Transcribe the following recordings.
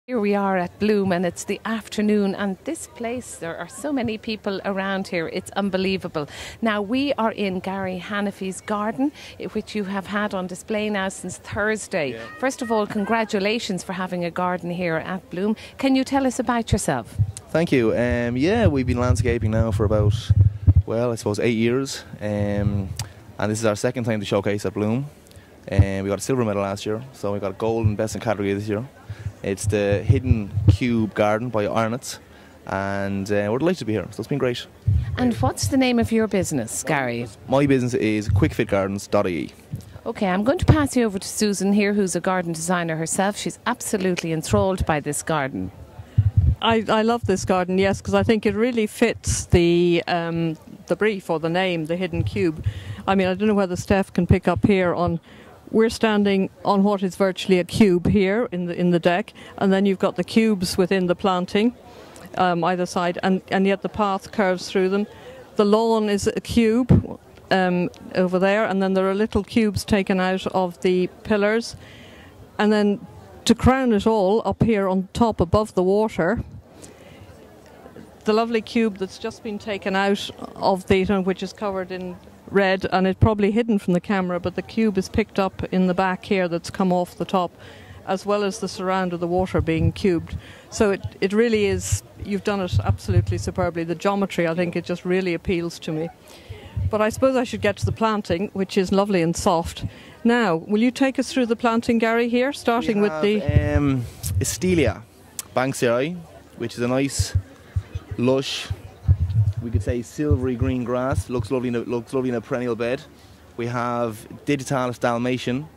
Here we are at Bloom and it's the afternoon, and this place, there are so many people around here, it's unbelievable. Now we are in Gary Hanaphy's garden, which you have had on display now since Thursday. Yeah. First of all, congratulations for having a garden here at Bloom. Can you tell us about yourself? Thank you. Yeah, we've been landscaping now for about, well, I suppose 8 years. And this is our second time to showcase at Bloom. We got a silver medal last year, so we got a gold in best in category this year. It's the Hidden Cube Garden by Arnott's, and we're delighted to be here, so it's been great. And what's the name of your business, Gary? My business is quikfitgardens.ie. Okay, I'm going to pass you over to Susan here, who's a garden designer herself. She's absolutely enthralled by this garden. I love this garden, yes, because I think it really fits the brief or the name, the Hidden Cube. I mean, I don't know whether Steph can pick up here on. We're standing on what is virtually a cube here in the deck, and then you've got the cubes within the planting either side, and yet the path curves through them. The lawn is a cube over there, and then there are little cubes taken out of the pillars, and then to crown it all, up here on top above the water, the lovely cube that's just been taken out of the, which is covered in red, and it's probably hidden from the camera, but the cube is picked up in the back here that's come off the top, as well as the surround of the water being cubed. So it really is, you've done it absolutely superbly. The geometry, I think it just really appeals to me. But I suppose I should get to the planting, which is lovely and soft. Now, will you take us through the planting, Gary, here, starting with the... Astelia banksii, which is a nice, lush, we could say silvery green grass. Looks lovely in a perennial bed. We have Digitalis Dalmatian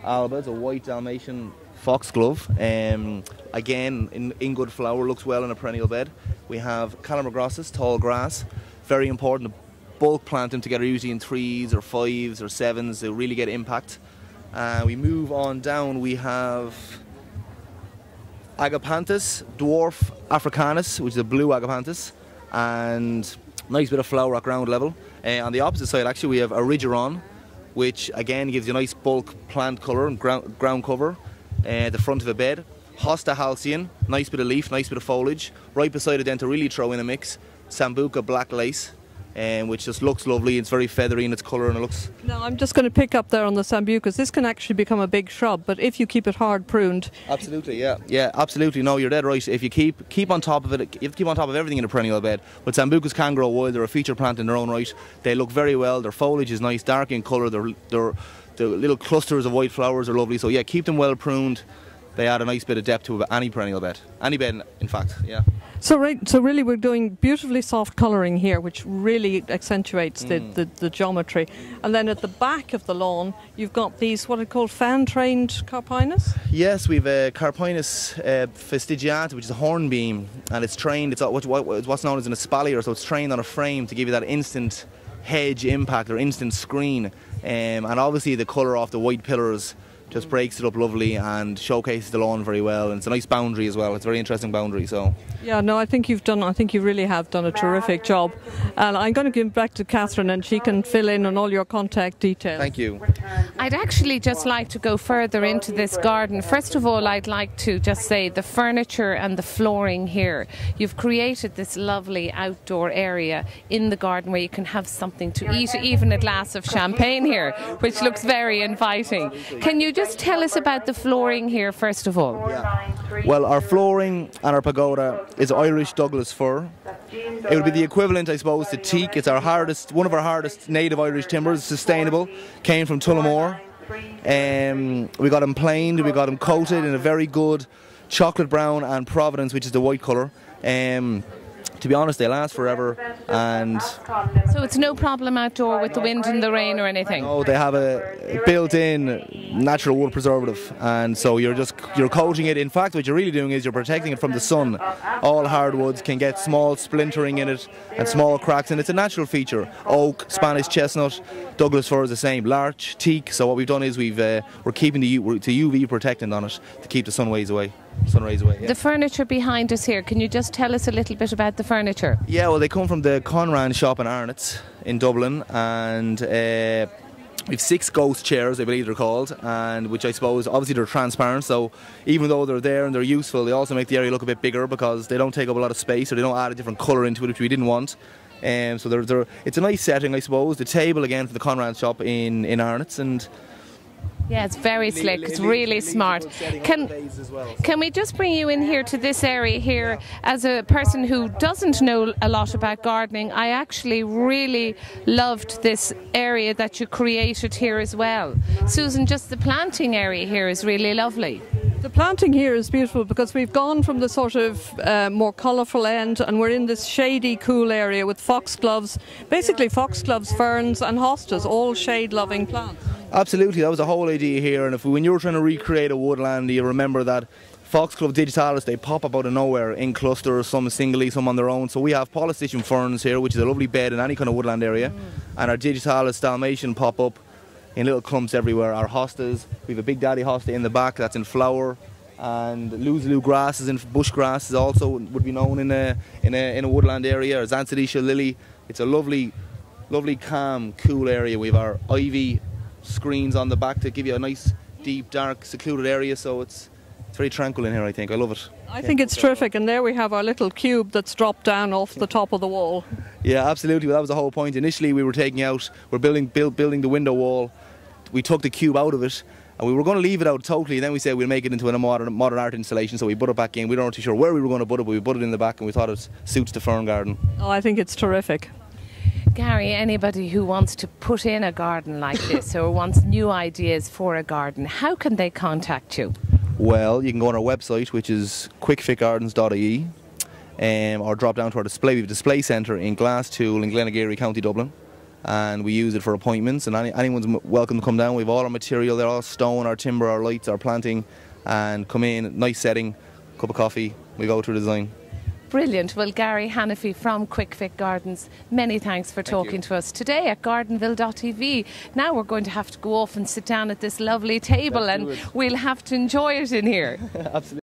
alba, it's a white Dalmatian foxglove. Again, in good flower, looks well in a perennial bed. We have Calamagrossus, tall grass, very important to bulk plant them together, usually in 3s or 5s or 7s to really get impact. We move on down, we have Agapanthus, dwarf Africanus, which is a blue Agapanthus, and nice bit of flower at ground level. On the opposite side, actually, we have Origeron, which again gives you a nice bulk plant colour and ground cover. The front of a bed. Hosta halcyon, nice bit of leaf, nice bit of foliage. Right beside it then, to really throw in a mix, Sambuca black lace, which just looks lovely. It's very feathery in its colour, and it looks... Now, I'm just going to pick up there on the Sambucas. This can actually become a big shrub, but if you keep it hard pruned... Absolutely, yeah, absolutely. No, you're dead right. If you keep on top of it, you have to keep on top of everything in a perennial bed. But Sambucas can grow wild. They're a feature plant in their own right. They look very well. Their foliage is nice, dark in colour. The little clusters of white flowers are lovely. So yeah, keep them well pruned. They add a nice bit of depth to any perennial bed. Any bed, in fact, yeah. So really we're doing beautifully soft colouring here, which really accentuates the geometry. And then at the back of the lawn, you've got these, what are called fan-trained Carpinus? Yes, we've Carpinus fastigiata, which is a hornbeam, and it's trained, it's what's known as an espalier, so it's trained on a frame to give you that instant hedge impact or instant screen. And obviously the colour off the white pillars just breaks it up lovely and showcases the lawn very well, and it's a nice boundary as well. It's a very interesting boundary. So yeah, no, I think you really have done a terrific job, and I'm going to give back to Catherine, and she can fill in on all your contact details. Thank you. I'd actually just like to go further into this garden. First of all, I'd like to just say the furniture and the flooring here. You've created this lovely outdoor area in the garden where you can have something to eat, even a glass of champagne here, which looks very inviting. Can you just tell us about the flooring here, first of all? Yeah. Well, our flooring and our pagoda is Irish Douglas fir. It would be the equivalent, I suppose, to teak. It's one of our hardest native Irish timbers, sustainable, came from Tullamore. We got them planed, we got them coated in a very good chocolate brown and Providence, which is the white colour. To be honest, they last forever, and so it's no problem outdoor with the wind and the rain or anything. No, they have a built-in natural wood preservative, and so you're coating it. In fact, what you're really doing is you're protecting it from the sun. All hardwoods can get small splintering in it and small cracks, and it's a natural feature. Oak, Spanish chestnut, Douglas fir is the same. Larch, teak. So what we've done is we're keeping the UV protectant on it to keep the sun rays away. Yeah. The furniture behind us here, can you just tell us a little bit about the furniture? Yeah, well, they come from the Conran shop in Arnott's in Dublin, and We've 6 ghost chairs, I believe they're called, and which I suppose, obviously they're transparent, so even though they're there and they're useful, they also make the area look a bit bigger because they don't take up a lot of space, or they don't add a different colour into it, which we didn't want. So it's a nice setting, I suppose. The table, again, for the Conrad shop in Arnott's, and yeah, it's very slick. It's really smart. Can we just bring you in here to this area here? As a person who doesn't know a lot about gardening, I actually really loved this area that you created here as well. Susan, just the planting area here is really lovely. The planting here is beautiful because we've gone from the sort of more colourful end, and we're in this shady, cool area with foxgloves, basically foxgloves, ferns and hostas, all shade-loving plants. Absolutely, that was the whole idea here. And when you were trying to recreate a woodland, you remember that Foxglove digitalis, they pop up out of nowhere in clusters, some singly, some on their own. So we have polystichum ferns here, which is a lovely bed in any kind of woodland area, and our digitalis dalmatian pop up in little clumps everywhere. Our hostas, we have a big daddy hosta in the back that's in flower, and Luzulu grasses and bush grasses also would be known in a woodland area. Our Zanzidicia lily, it's a lovely, calm, cool area. We have our ivy screens on the back to give you a nice, deep, dark, secluded area. So it's very tranquil in here, I think. I love it. I think it's terrific, and there we have our little cube that's dropped down off the top of the wall. Yeah, absolutely. Well, that was the whole point. Initially, we were building the window wall. We took the cube out of it, and we were going to leave it out totally. Then we said we'll make it into a modern art installation, so we put it back in. We weren't too sure where we were going to put it, but we put it in the back, and we thought it suits the fern garden. Oh, I think it's terrific. Gary, anybody who wants to put in a garden like this or wants new ideas for a garden, how can they contact you? Well, you can go on our website, which is quickfitgardens.ie, or drop down to our display. We have a display centre in Glasstool in Glenageary, County Dublin, and we use it for appointments, and anyone's welcome to come down. We have all our material there, all stone, our timber, our lights, our planting, and come in, nice setting, cup of coffee, we go through the design. Brilliant. Well, Gary Hanaphy from Kwik Gardens, many thanks for talking to us today at gardenville.tv. Now we're going to have to go off and sit down at this lovely table, and we'll have to enjoy it in here. Absolutely.